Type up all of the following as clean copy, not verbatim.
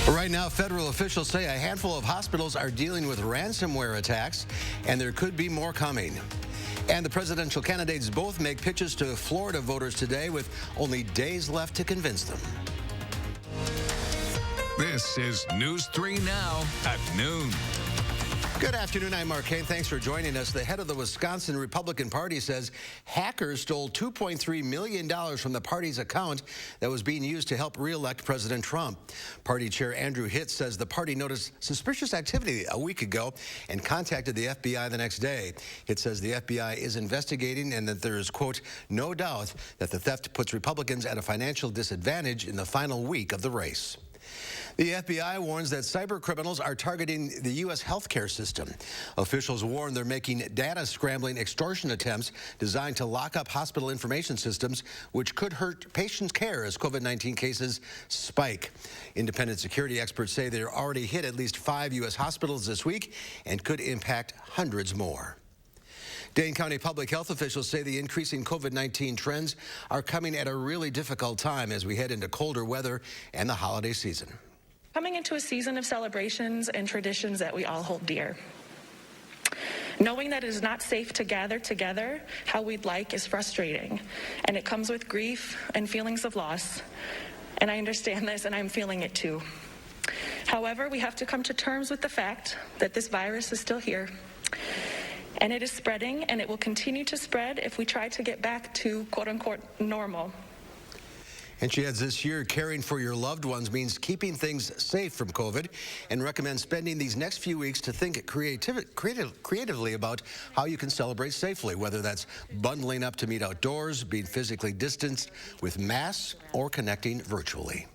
Right now, federal officials say a handful of hospitals are dealing with ransomware attacks, and there could be more coming. And the presidential candidates both make pitches to Florida voters today with only days left to convince them. This is News 3 Now at noon. Good afternoon, I'm Mark Kane. Thanks for joining us. The head of the Wisconsin Republican Party says hackers stole $2.3 million from the party's account that was being used to help re-elect President Trump. Party Chair Andrew Hitz says the party noticed suspicious activity a week ago and contacted the FBI the next day. Hitz says the FBI is investigating and that there is, quote, no doubt that the theft puts Republicans at a financial disadvantage in the final week of the race. The FBI warns that cyber criminals are targeting the U.S. healthcare system. Officials warn they're making data scrambling extortion attempts designed to lock up hospital information systems, which could hurt patients' care as COVID-19 cases spike. Independent security experts say they're already hit at least 5 U.S. hospitals this week and could impact hundreds more. Dane County public health officials say the increasing COVID-19 trends are coming at a really difficult time as we head into colder weather and the holiday season. Coming into a season of celebrations and traditions that we all hold dear. Knowing that it is not safe to gather together how we'd like is frustrating, and it comes with grief and feelings of loss. And I understand this, and I'm feeling it too. However, we have to come to terms with the fact that this virus is still here. And it is spreading, and it will continue to spread if we try to get back to quote-unquote normal. And she adds this year, caring for your loved ones means keeping things safe from COVID and recommends spending these next few weeks to think creatively about how you can celebrate safely, whether that's bundling up to meet outdoors, being physically distanced with masks, or connecting virtually.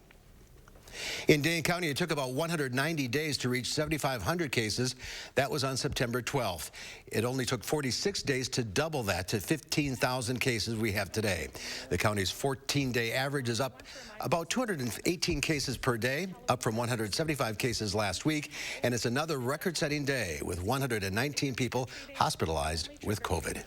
In Dane County, it took about 190 days to reach 7,500 cases. That was on September 12th. It only took 46 days to double that to 15,000 cases we have today. The county's 14-day average is up about 218 cases per day, up from 175 cases last week, and it's another record-setting day with 119 people hospitalized with COVID.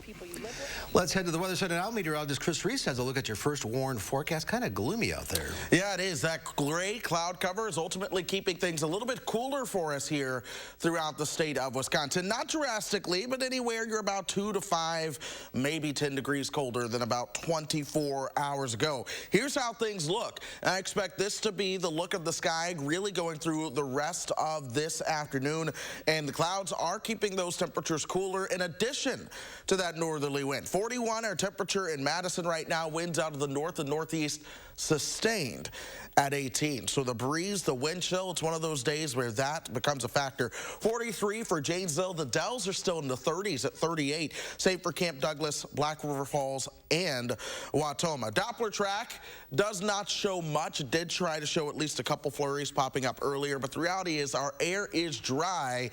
Let's head to the Weather Center now. Meteorologist Chris Reese has a look at your first warned forecast. Kind of gloomy out there. Yeah, it is. That gray cloud cover is ultimately keeping things a little bit cooler for us here throughout the state of Wisconsin. Not drastically, but anywhere you're about 2 to 5, maybe 10 degrees colder than about 24 hours ago. Here's how things look. I expect this to be the look of the sky really going through the rest of this afternoon, and the clouds are keeping those temperatures cooler in addition to that northerly wind. 41 our temperature in Madison right now, winds out of the north and northeast sustained at 18. So the breeze, the wind chill, it's one of those days where that becomes a factor. 43 for Janesville. The Dells are still in the 30s at 38. Same for Camp Douglas, Black River Falls, and Wautoma. Doppler track does not show much. It did try to show at least a couple flurries popping up earlier, but the reality is our air is dry.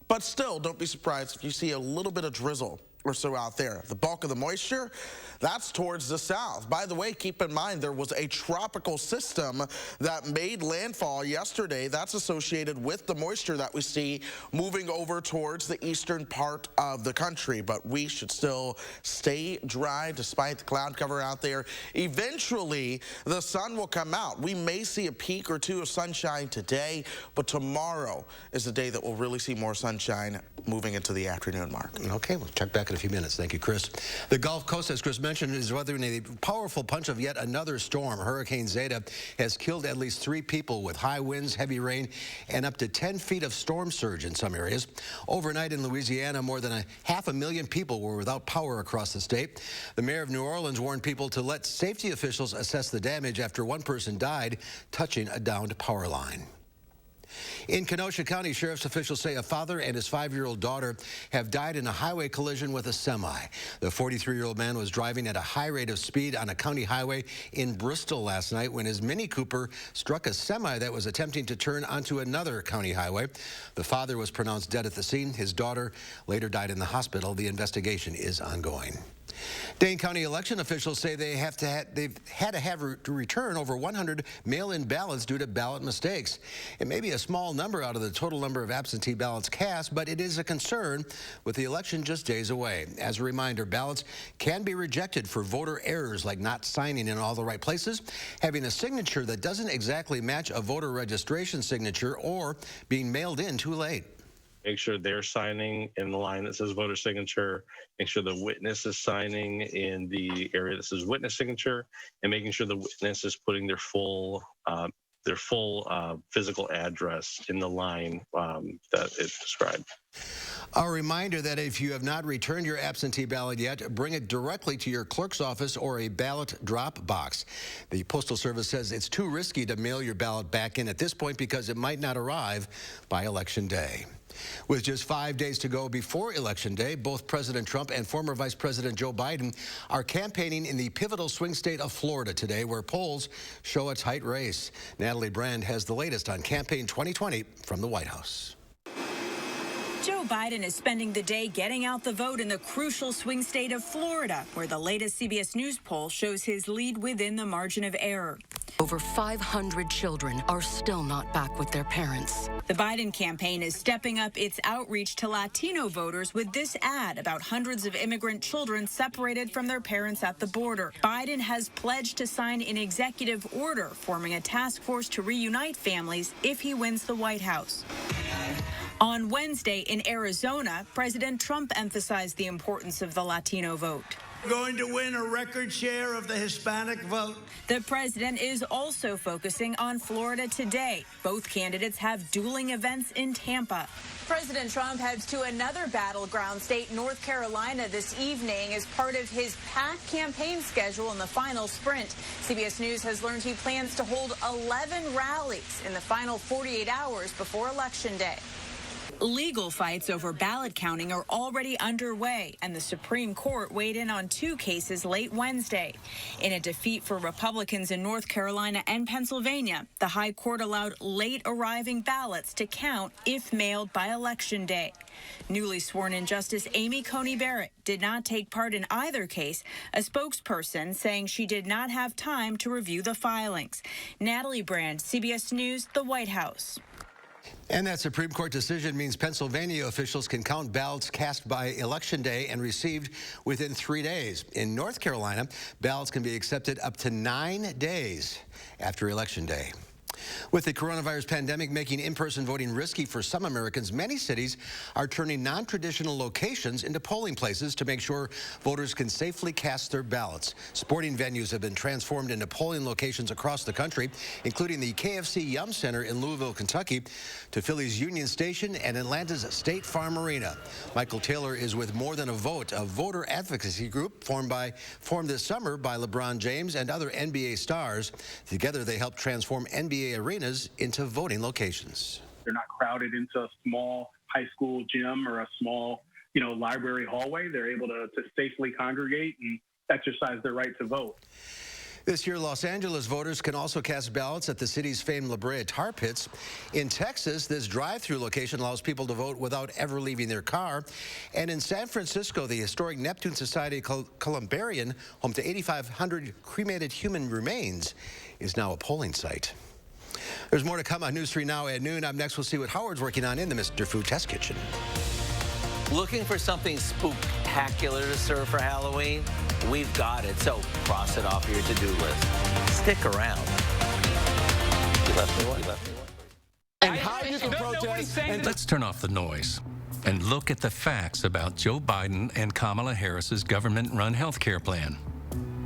But still, don't be surprised if you see a little bit of drizzle or so out there. The bulk of the moisture, that's towards the south. By the way, keep in mind there was a tropical system that made landfall yesterday. That's associated with the moisture that we see moving over towards the eastern part of the country. But we should still stay dry despite the cloud cover out there. Eventually, the sun will come out. We may see a peak or two of sunshine today, but tomorrow is the day that we'll really see more sunshine moving into the afternoon, Mark. Okay, we'll check back in a few minutes. Thank you, Chris. The Gulf Coast, as Chris mentioned, is weathering a powerful punch of yet another storm. Hurricane Zeta has killed at least 3 people with high winds, heavy rain, and up to 10 feet of storm surge in some areas. Overnight in Louisiana, more than 500,000 people were without power across the state. The mayor of New Orleans warned people to let safety officials assess the damage after one person died touching a downed power line. In Kenosha County, sheriff's officials say a father and his 5-year-old daughter have died in a highway collision with a semi. The 43-year-old man was driving at a high rate of speed on a county highway in Bristol last night when his Mini Cooper struck a semi that was attempting to turn onto another county highway. The father was pronounced dead at the scene. His daughter later died in the hospital. The investigation is ongoing. Dane County election officials say they've had to return over 100 mail-in ballots due to ballot mistakes. It may be a small number out of the total number of absentee ballots cast, but it is a concern with the election just days away. As a reminder, ballots can be rejected for voter errors like not signing in all the right places, having a signature that doesn't exactly match a voter registration signature, or being mailed in too late. Make sure they're signing in the line that says voter signature, make sure the witness is signing in the area that says witness signature, and making sure the witness is putting their full physical address in the line that is described. A reminder that if you have not returned your absentee ballot yet, bring it directly to your clerk's office or a ballot drop box. The Postal Service says it's too risky to mail your ballot back in at this point because it might not arrive by Election Day. With just 5 days to go before Election Day, both President Trump and former Vice President Joe Biden are campaigning in the pivotal swing state of Florida today, where polls show a tight race. Natalie Brand has the latest on Campaign 2020 from the White House. Joe Biden is spending the day getting out the vote in the crucial swing state of Florida, where the latest CBS News poll shows his lead within the margin of error. Over 500 children are still not back with their parents. The Biden campaign is stepping up its outreach to Latino voters with this ad about hundreds of immigrant children separated from their parents at the border. Biden has pledged to sign an executive order forming a task force to reunite families if he wins the White House. On Wednesday in Arizona, President Trump emphasized the importance of the Latino vote. We're going to win a record share of the Hispanic vote. The president is also focusing on Florida today. Both candidates have dueling events in Tampa. President Trump heads to another battleground state, North Carolina, this evening as part of his packed campaign schedule in the final sprint. CBS News has learned he plans to hold 11 rallies in the final 48 hours before Election Day. Legal fights over ballot counting are already underway, and the Supreme Court weighed in on two cases late Wednesday. In a defeat for Republicans in North Carolina and Pennsylvania, the High Court allowed late-arriving ballots to count if mailed by Election Day. Newly sworn-in Justice Amy Coney Barrett did not take part in either case, a spokesperson saying she did not have time to review the filings. Natalie Brand, CBS News, the White House. And that Supreme Court decision means Pennsylvania officials can count ballots cast by Election Day and received within 3 days. In North Carolina, ballots can be accepted up to 9 days after Election Day. With the coronavirus pandemic making in-person voting risky for some Americans, many cities are turning non-traditional locations into polling places to make sure voters can safely cast their ballots. Sporting venues have been transformed into polling locations across the country, including the KFC Yum Center in Louisville, Kentucky, to Philly's Union Station and Atlanta's State Farm Arena. Michael Taylor is with More Than a Vote, a voter advocacy group formed this summer by LeBron James and other NBA stars. Together, they help transform NBA arenas into voting locations. They're not crowded into a small high school gym or a small, library hallway. They're able to safely congregate and exercise their right to vote. This year, Los Angeles voters can also cast ballots at the city's famed La Brea tar pits. In Texas, this drive-through location allows people to vote without ever leaving their car. And in San Francisco, the historic Neptune Society Columbarium, home to 8,500 cremated human remains, is now a polling site. There's more to come on News 3 Now at noon. Up next, we'll see what Howard's working on in the Mr. Food Test Kitchen. Looking for something spooktacular to serve for Halloween? We've got it, so cross it off your to-do list. Stick around. You left me one. And how you can protest. Let's turn off the noise and look at the facts about Joe Biden and Kamala Harris's government-run health care plan.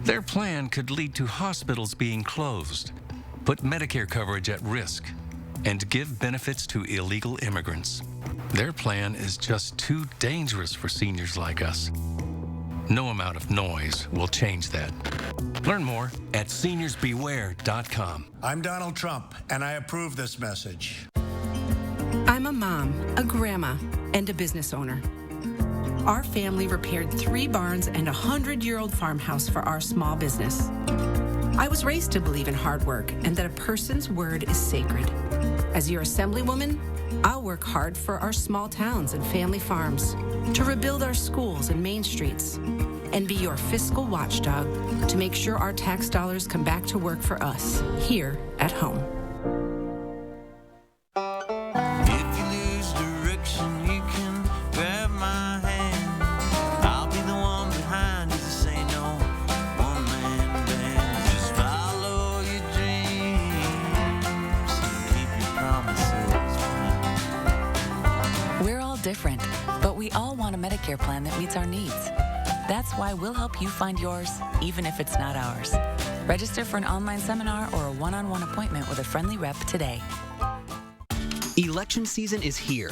Their plan could lead to hospitals being closed, put Medicare coverage at risk, and give benefits to illegal immigrants. Their plan is just too dangerous for seniors like us. No amount of noise will change that. Learn more at seniorsbeware.com. I'm Donald Trump, and I approve this message. I'm a mom, a grandma, and a business owner. Our family repaired 3 barns and a 100-year-old farmhouse for our small business. I was raised to believe in hard work and that a person's word is sacred. As your assemblywoman, I'll work hard for our small towns and family farms, to rebuild our schools and main streets, and be your fiscal watchdog to make sure our tax dollars come back to work for us here at home. If you lose direction, you can grab my hand. I'll be the one behind you to say no. One-man band. Just follow your dreams and keep your promises. We're all different, but we all want a Medicare plan that meets our needs. That's why we'll help you find yours, even if it's not ours. Register for an online seminar or a one-on-one appointment with a friendly rep today. Election season is here.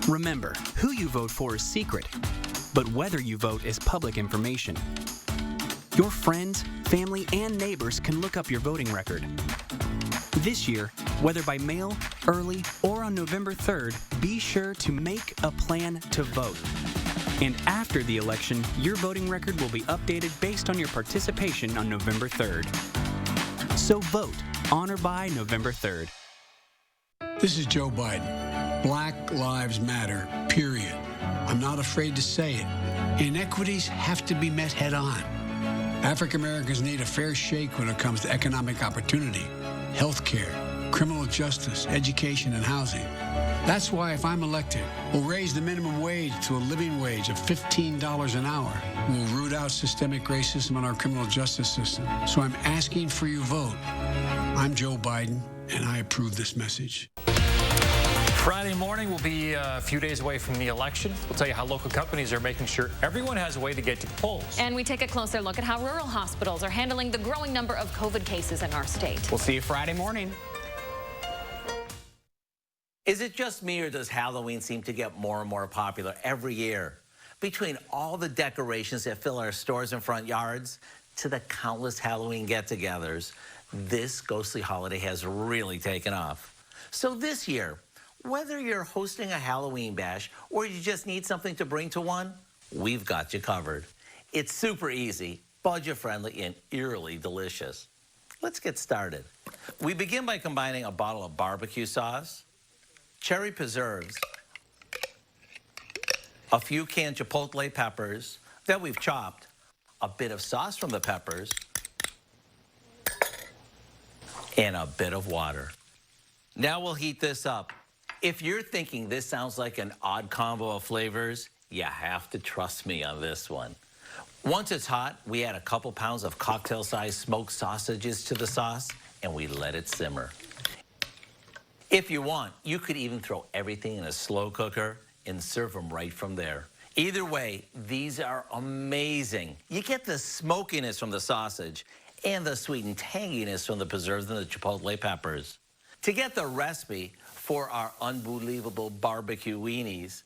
Remember, who you vote for is secret, but whether you vote is public information. Your friends, family, and neighbors can look up your voting record. This year, whether by mail, early, or on November 3rd, be sure to make a plan to vote. And after the election, your voting record will be updated based on your participation on November 3rd. So vote on or by November 3rd. This is Joe Biden. Black Lives Matter, period. I'm not afraid to say it. Inequities have to be met head on. African Americans need a fair shake when it comes to economic opportunity, health care, criminal justice, education, and housing. That's why if I'm elected, we'll raise the minimum wage to a living wage of $15 an hour. We'll root out systemic racism in our criminal justice system. So I'm asking for your vote. I'm Joe Biden, and I approve this message. Friday morning will be a few days away from the election. We'll tell you how local companies are making sure everyone has a way to get to the polls. And we take a closer look at how rural hospitals are handling the growing number of COVID cases in our state. We'll see you Friday morning. Is it just me, or does Halloween seem to get more and more popular every year? Between all the decorations that fill our stores and front yards to the countless Halloween get-togethers, this ghostly holiday has really taken off. So this year, whether you're hosting a Halloween bash or you just need something to bring to one, we've got you covered. It's super easy, budget-friendly, and eerily delicious. Let's get started. We begin by combining a bottle of barbecue sauce, cherry preserves, a few canned chipotle peppers that we've chopped, a bit of sauce from the peppers, and a bit of water. Now we'll heat this up. If you're thinking this sounds like an odd combo of flavors, you have to trust me on this one. Once it's hot, we add a couple pounds of cocktail-sized smoked sausages to the sauce, and we let it simmer. If you want, you could even throw everything in a slow cooker and serve them right from there. Either way, these are amazing. You get the smokiness from the sausage and the sweet and tanginess from the preserves and the chipotle peppers. To get the recipe for our unbelievable barbecue weenies,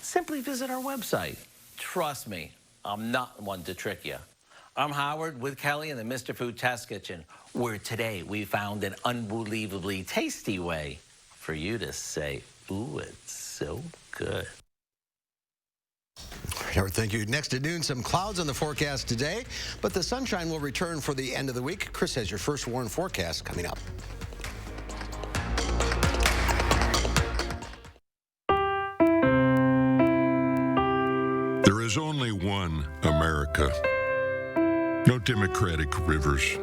simply visit our website. Trust me, I'm not one to trick you. I'm Howard with Kelly in the Mr. Food Test Kitchen, where today we found an unbelievably tasty way for you to say, ooh, it's so good. Howard, thank you. Next at noon, some clouds on the forecast today, but the sunshine will return for the end of the week. Chris has your first warn forecast coming up. There is only one America. No Democratic rivers,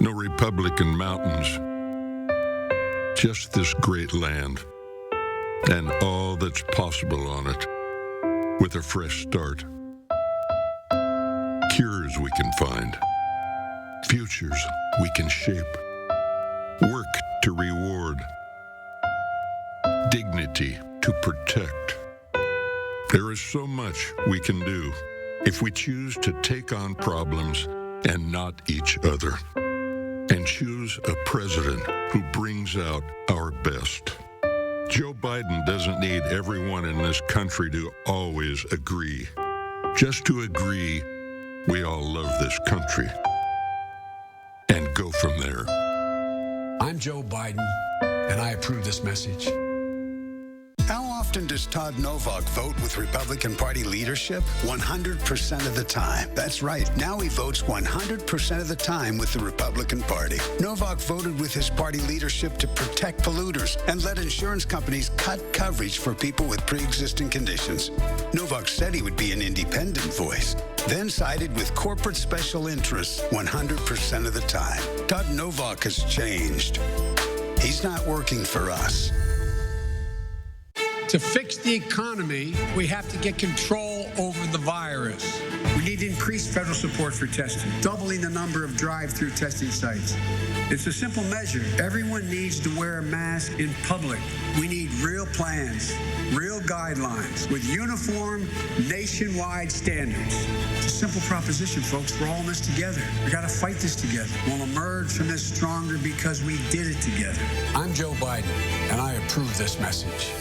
no Republican mountains, just this great land and all that's possible on it with a fresh start. Cures we can find, futures we can shape, work to reward, dignity to protect. There is so much we can do if we choose to take on problems and not each other, and choose a president who brings out our best. Joe Biden doesn't need everyone in this country to always agree. Just to agree, we all love this country, and go from there. I'm Joe Biden, and I approve this message. How often often does Todd Novak vote with Republican Party leadership? 100% of the time. That's right. Now he votes 100% of the time with the Republican Party. Novak voted with his party leadership to protect polluters and let insurance companies cut coverage for people with pre-existing conditions. Novak said he would be an independent voice, then sided with corporate special interests 100% of the time. Todd Novak has changed. He's not working for us. To fix the economy, we have to get control over the virus. We need increased federal support for testing, doubling the number of drive-through testing sites. It's a simple measure. Everyone needs to wear a mask in public. We need real plans, real guidelines with uniform nationwide standards. It's a simple proposition, folks. We're all in this together. We got to fight this together. We'll emerge from this stronger because we did it together. I'm Joe Biden, and I approve this message.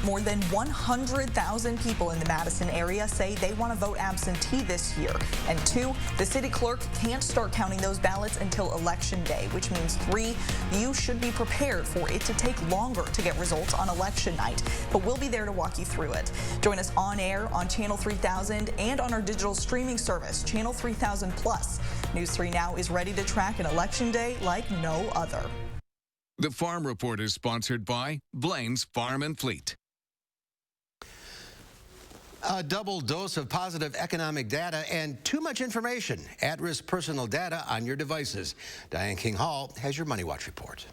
More than 100,000 people in the Madison area say they want to vote absentee this year. And 2, the city clerk can't start counting those ballots until Election Day, which means 3, you should be prepared for it to take longer to get results on election night. But we'll be there to walk you through it. Join us on air on Channel 3000 and on our digital streaming service, Channel 3000 Plus. News 3 Now is ready to track an election day like no other. The Farm Report is sponsored by Blaine's Farm and Fleet. A double dose of positive economic data and too much information, at-risk personal data on your devices. Diane King Hall has your Money Watch report.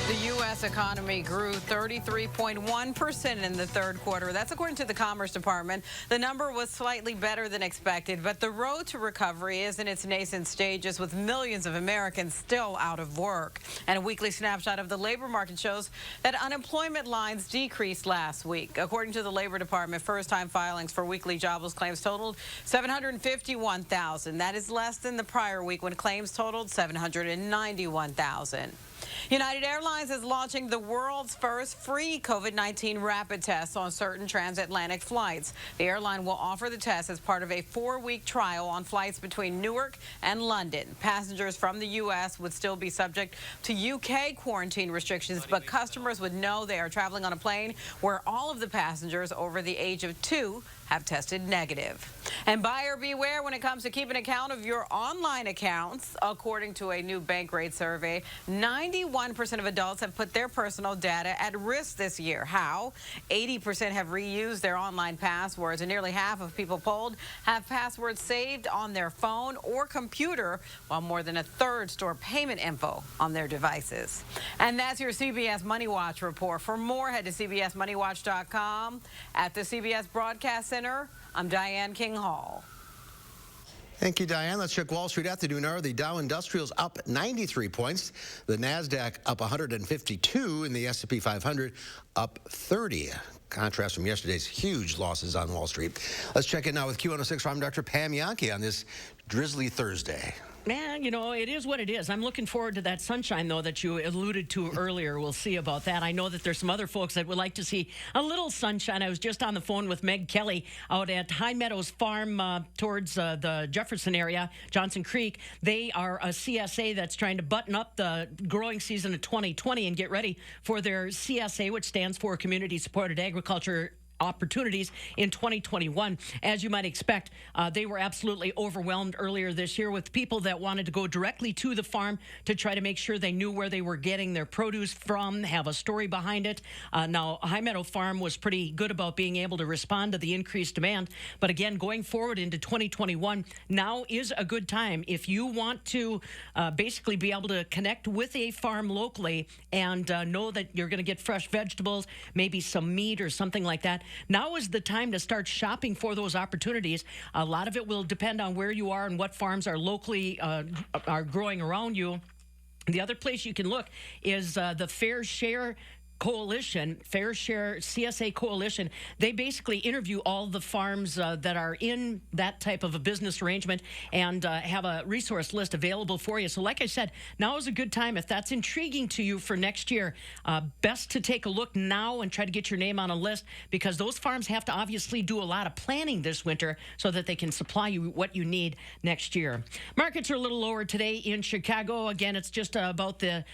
The U.S. economy grew 33.1% in the third quarter. That's according to the Commerce Department. The number was slightly better than expected, but the road to recovery is in its nascent stages with millions of Americans still out of work. And a weekly snapshot of the labor market shows that unemployment lines decreased last week. According to the Labor Department, first-time filings for weekly jobless claims totaled 751,000. That is less than the prior week when claims totaled 791,000. United Airlines is launching the world's first free COVID-19 rapid tests on certain transatlantic flights. The airline will offer the test as part of a 4-week trial on flights between Newark and London. Passengers from the U.S. would still be subject to UK quarantine restrictions, but customers would know they are traveling on a plane where all of the passengers over the age of 2 have tested negative. And buyer beware when it comes to keeping account of your online accounts. According to a new Bankrate survey, 91% of adults have put their personal data at risk this year. How? 80% have reused their online passwords, and nearly half of people polled have passwords saved on their phone or computer, while more than a third store payment info on their devices. And that's your CBS Money Watch report. For more, head to cbsmoneywatch.com. At the CBS Broadcast Center, I'm Diane King Hall. Thank you, Diane. Let's check Wall Street afternoon hour. The Dow Industrials up 93 points. The NASDAQ up 152, and the S&P 500 up 30. Contrast from yesterday's huge losses on Wall Street. Let's check in now with Q106 Farm Director Pam Yankee on this drizzly Thursday. Man, you know, it is what it is. I'm looking forward to that sunshine, though, that you alluded to earlier. We'll see about that. I know that there's some other folks that would like to see a little sunshine. I was just on the phone with Meg Kelly out at High Meadows Farm towards the Jefferson area, Johnson Creek. They are a CSA that's trying to button up the growing season of 2020 and get ready for their CSA, which stands for Community Supported Agriculture opportunities in 2021. As you might expect, they were absolutely overwhelmed earlier this year with people that wanted to go directly to the farm to try to make sure they knew where they were getting their produce from, have a story behind it. Now, High Meadow Farm was pretty good about being able to respond to the increased demand. But again, going forward into 2021, now is a good time. If you want to basically be able to connect with a farm locally and know that you're going to get fresh vegetables, maybe some meat or something like that, now is the time to start shopping for those opportunities. A lot of it will depend on where you are and what farms are locally are growing around you. The other place you can look is the Fair Share coalition, Fair Share CSA Coalition, they basically interview all the farms that are in that type of a business arrangement and have a resource list available for you. So like I said, now is a good time. If that's intriguing to you for next year, best to take a look now and try to get your name on a list, because those farms have to obviously do a lot of planning this winter so that they can supply you what you need next year. Markets are a little lower today in Chicago. Again, it's just about the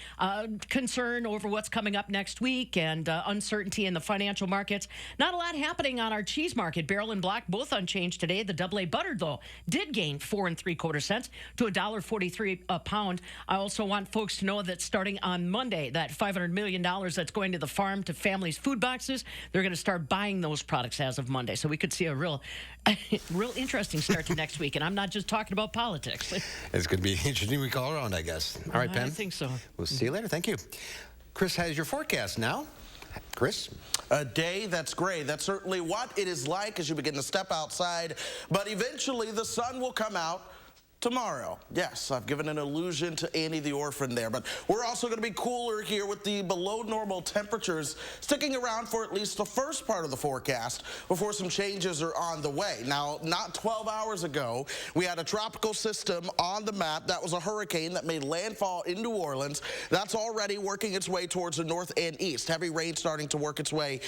concern over what's coming up next week and uncertainty in the financial markets. Not a lot happening on our cheese market. Barrel and block both unchanged today. The AA buttered, though, did gain 4 3/4 cents to $1.43 a pound. I also want folks to know that starting on Monday, that $500 million that's going to the farm to families' food boxes, they're going to start buying those products as of Monday. So we could see a real interesting start to next week. And I'm not just talking about politics. It's going to be an interesting week all around, I guess. All right, Pam. I think so. We'll see you later. Thank you. Chris has your forecast now. Chris? A day that's gray. That's certainly what it is like as you begin to step outside. But eventually the sun will come out tomorrow. Yes, I've given an illusion to Annie the orphan there, but we're also going to be cooler here with the below normal temperatures sticking around for at least the first part of the forecast before some changes are on the way. Now, not 12 hours ago, we had a tropical system on the map. That was a hurricane that made landfall in New Orleans. That's already working its way towards the north and east. Heavy rain starting to work its way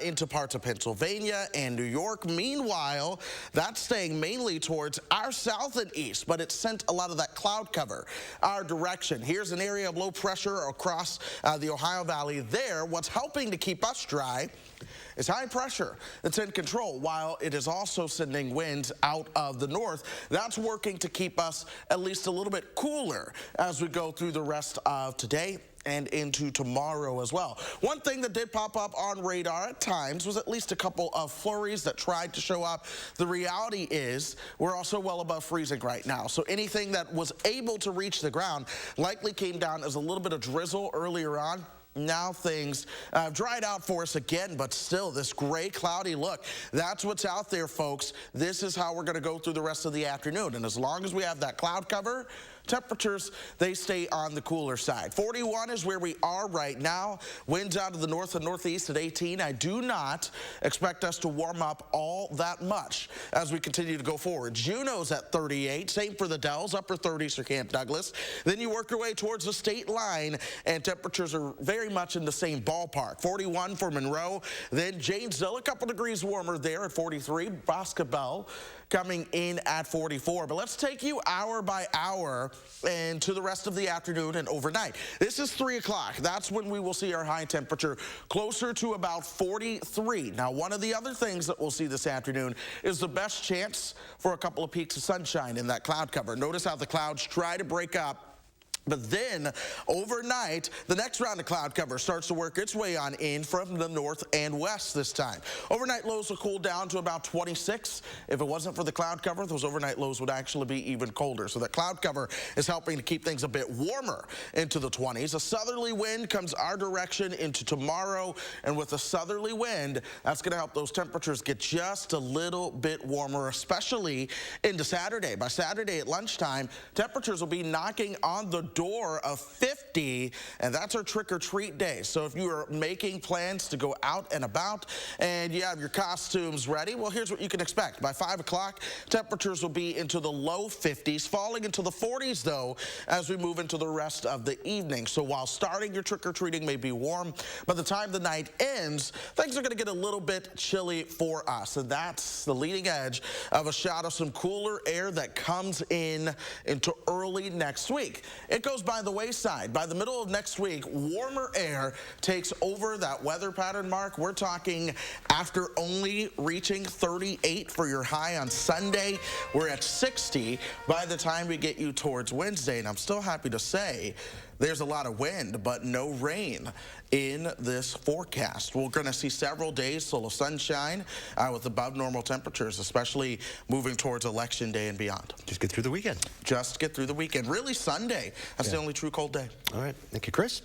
into parts of Pennsylvania and New York. Meanwhile, that's staying mainly towards our south and east, but it sent a lot of that cloud cover our direction. Here's an area of low pressure across the Ohio Valley there. What's helping to keep us dry is high pressure that's in control, while it is also sending winds out of the north. That's working to keep us at least a little bit cooler as we go through the rest of today and into tomorrow as well. One thing that did pop up on radar at times was at least a couple of flurries that tried to show up. The reality is we're also well above freezing right now. So anything that was able to reach the ground likely came down as a little bit of drizzle earlier on. Now things dried out for us again, but still this gray, cloudy look. That's what's out there, folks. This is how we're going to go through the rest of the afternoon. And as long as we have that cloud cover, temperatures, they stay on the cooler side. 41 is where we are right now. Winds out of the north and northeast at 18. I do not expect us to warm up all that much as we continue to go forward. Juneau's at 38. Same for the Dells, upper 30s for Camp Douglas. Then you work your way towards the state line, and temperatures are very much in the same ballpark. 41 for Monroe. Then Janesville, a couple degrees warmer there at 43. Boscobel coming in at 44. But let's take you hour by hour and to the rest of the afternoon and overnight. This is 3 o'clock. That's when we will see our high temperature closer to about 43. Now, one of the other things that we'll see this afternoon is the best chance for a couple of peaks of sunshine in that cloud cover. Notice how the clouds try to break up. But then overnight, the next round of cloud cover starts to work its way on in from the north and west this time. Overnight lows will cool down to about 26. If it wasn't for the cloud cover, those overnight lows would actually be even colder. So that cloud cover is helping to keep things a bit warmer into the 20s. A southerly wind comes our direction into tomorrow. And with a southerly wind, that's going to help those temperatures get just a little bit warmer, especially into Saturday. By Saturday at lunchtime, temperatures will be knocking on the door of 50, and that's our trick-or-treat day. So if you are making plans to go out and about and you have your costumes ready, well, here's what you can expect. By 5 o'clock, temperatures will be into the low 50s, falling into the 40s, though, as we move into the rest of the evening. So while starting your trick-or-treating may be warm, by the time the night ends, things are going to get a little bit chilly for us, and that's the leading edge of a shot of some cooler air that comes in into early next week. It goes by the wayside. By the middle of next week, warmer air takes over that weather pattern, Mark. We're talking after only reaching 38 for your high on Sunday. We're at 60 by the time we get you towards Wednesday. And I'm still happy to say there's a lot of wind, but no rain in this forecast. We're going to see several days full of sunshine with above normal temperatures, especially moving towards Election Day and beyond. Just get through the weekend. Just get through the weekend. Really Sunday. That's the only true cold day. All right. Thank you, Chris.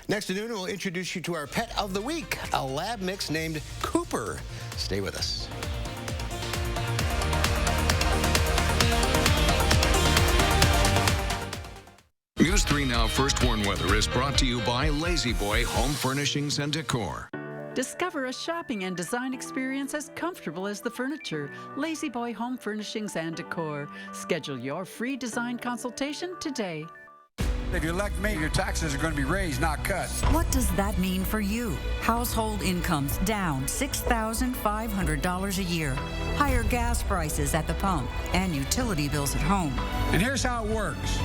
Next at noon, we'll introduce you to our pet of the week, a lab mix named Cooper. Stay with us. News 3 Now First Warn Weather is brought to you by Lazy Boy Home Furnishings and Decor. Discover a shopping and design experience as comfortable as the furniture. Lazy Boy Home Furnishings and Decor. Schedule your free design consultation today. If you elect me, your taxes are going to be raised, not cut. What does that mean for you? Household incomes down $6,500 a year. Higher gas prices at the pump and utility bills at home. And here's how it works.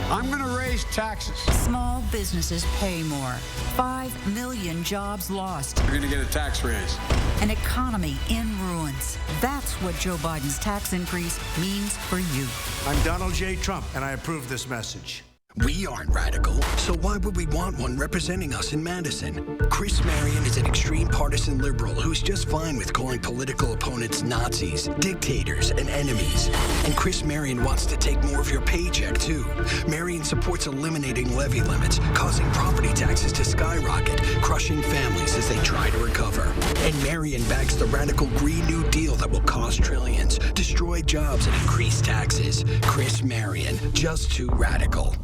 I'm going to raise taxes. Small businesses pay more. 5 million jobs lost. You're going to get a tax raise. An economy in ruins. That's what Joe Biden's tax increase means for you. I'm Donald J. Trump, and I approve this message. We aren't radical, so why would we want one representing us in Madison? Chris Marion is an extreme partisan liberal who's just fine with calling political opponents Nazis, dictators, and enemies. And Chris Marion wants to take more of your paycheck, too. Marion supports eliminating levy limits, causing property taxes to skyrocket, crushing families as they try to recover. And Marion backs the radical Green New Deal that will cost trillions, destroy jobs, and increase taxes. Chris Marion, just too radical.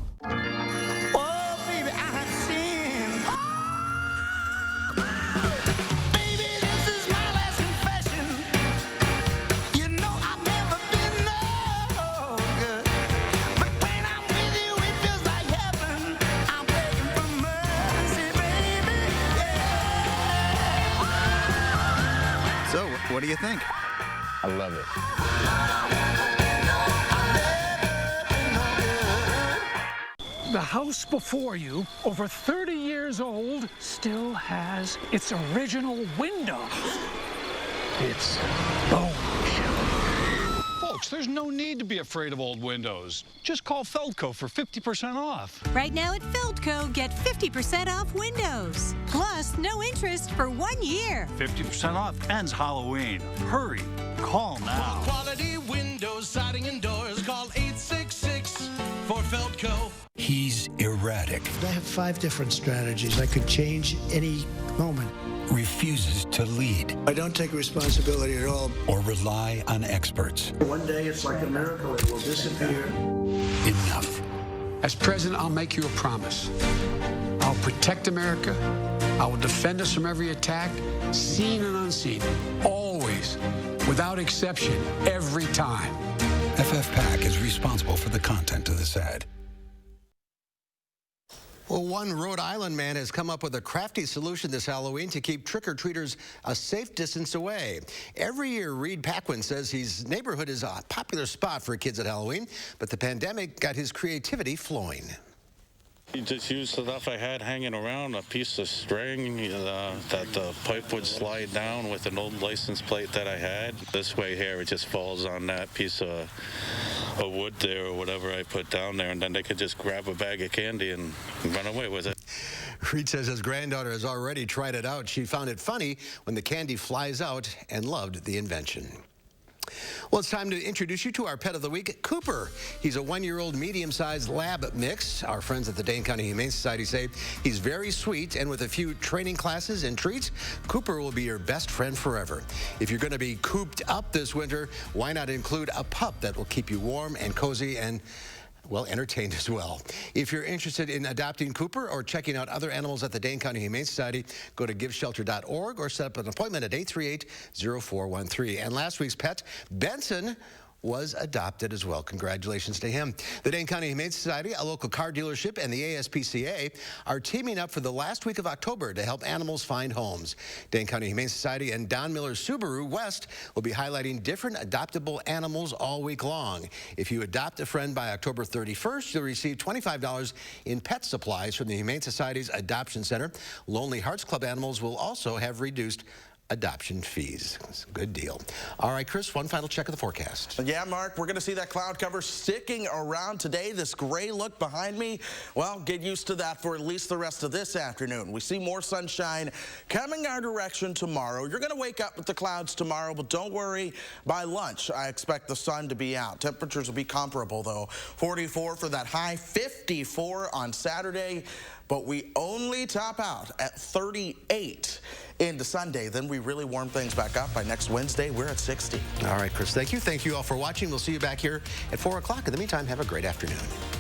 So, what do you think? I love it. The house before you, over 30 years old, still has its original window. It's bone chilling. Folks, there's no need to be afraid of old windows. Just call Feldco for 50% off. Right now at Feldco, get 50% off windows. Plus, no interest for 1 year. 50% off ends Halloween. Hurry, call now. Quality windows, siding, and doors. Call 866 for Feldco. He's erratic. I have 5 different strategies I could change any moment. Refuses to lead. I don't take responsibility at all. Or rely on experts. One day it's like a miracle, it will disappear. Enough. As president, I'll make you a promise. I'll protect America. I will defend us from every attack, seen and unseen. Always, without exception, every time. FFPAC is responsible for the content of this ad. Well, one Rhode Island man has come up with a crafty solution this Halloween to keep trick-or-treaters a safe distance away. Every year, Reed Paquin says his neighborhood is a popular spot for kids at Halloween, but the pandemic got his creativity flowing. He just used stuff I had hanging around, a piece of string that the pipe would slide down with an old license plate that I had. This way here, it just falls on that piece of wood there or whatever I put down there, and then they could just grab a bag of candy and run away with it. Reed says his granddaughter has already tried it out. She found it funny when the candy flies out and loved the invention. Well, it's time to introduce you to our pet of the week, Cooper. He's a 1-year-old medium-sized lab mix. Our friends at the Dane County Humane Society say he's very sweet, and with a few training classes and treats, Cooper will be your best friend forever. If you're going to be cooped up this winter, why not include a pup that will keep you warm and cozy and, well, entertained as well. If you're interested in adopting Cooper or checking out other animals at the Dane County Humane Society, go to giveshelter.org or set up an appointment at 838-0413. And last week's pet, Benson, was adopted as well. Congratulations to him. The Dane County Humane Society, a local car dealership, and the ASPCA are teaming up for the last week of October to help animals find homes. Dane County Humane Society and Don Miller Subaru West will be highlighting different adoptable animals all week long. If you adopt a friend by October 31st, you'll receive $25 in pet supplies from the Humane Society's Adoption Center. Lonely Hearts Club animals will also have reduced adoption fees. It's a good deal. All right, Chris, one final check of the forecast. Yeah, Mark, we're going to see that cloud cover sticking around today. This gray look behind me, well, get used to that for at least the rest of this afternoon. We see more sunshine coming our direction tomorrow. You're going to wake up with the clouds tomorrow, but don't worry. By lunch, I expect the sun to be out. Temperatures will be comparable, though. 44 for that high, 54 on Saturday, but we only top out at 38 into Sunday. Then we really warm things back up. By next Wednesday, we're at 60. All right, Chris, thank you. Thank you all for watching. We'll see you back here at 4 o'clock. In the meantime, have a great afternoon.